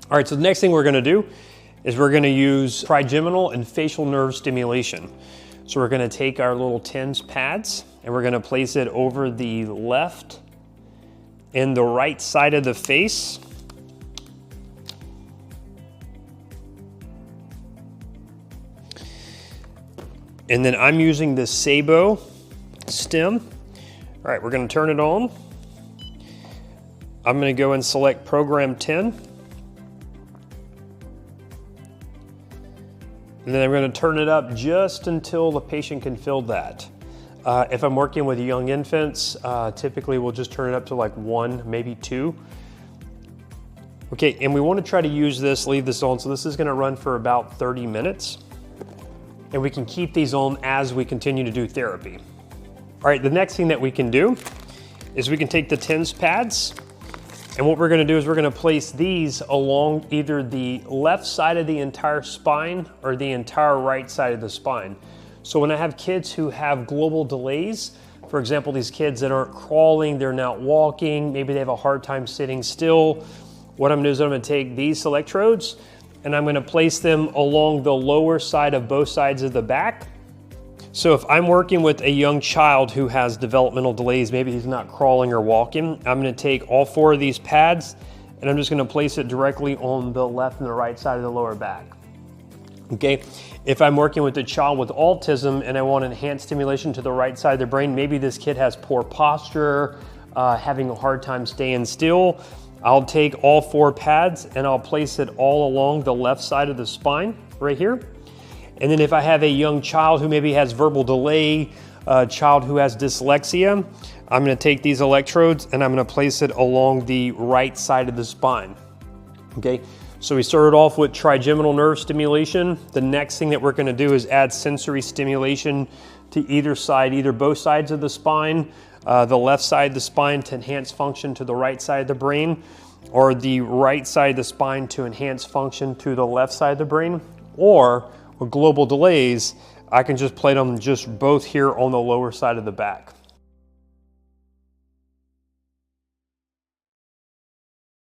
All right, so the next thing we're gonna do is we're gonna use trigeminal and facial nerve stimulation. So we're gonna take our little TENS pads and we're gonna place it over the left and the right side of the face. And then I'm using the Sabo stim. All right, we're gonna turn it on. I'm gonna go and select program 10. And then I'm gonna turn it up just until the patient can feel that. If I'm working with young infants, typically we'll just turn it up to like 1, maybe 2. Okay, and we wanna try to use this, leave this on, so this is gonna run for about 30 minutes. And we can keep these on as we continue to do therapy. All right, the next thing that we can do is we can take the TENS pads, and what we're gonna do is we're gonna place these along either the left side of the entire spine or the entire right side of the spine. So when I have kids who have global delays, for example, these kids that aren't crawling, they're not walking, maybe they have a hard time sitting still, what I'm gonna do is I'm gonna take these electrodes and I'm gonna place them along the lower side of both sides of the back. So if I'm working with a young child who has developmental delays, maybe he's not crawling or walking, I'm gonna take all 4 of these pads and I'm just gonna place it directly on the left and the right side of the lower back. Okay, if I'm working with a child with autism and I want enhanced stimulation to the right side of the brain, maybe this kid has poor posture, having a hard time staying still, I'll take all 4 pads and I'll place it all along the left side of the spine, right here. And then if I have a young child who maybe has verbal delay, a child who has dyslexia, I'm gonna take these electrodes and I'm gonna place it along the right side of the spine, okay? So we started off with trigeminal nerve stimulation. The next thing that we're gonna do is add sensory stimulation to either side, either both sides of the spine, the left side of the spine to enhance function to the right side of the brain, or the right side of the spine to enhance function to the left side of the brain, or with global delays, I can just plate them just both here on the lower side of the back.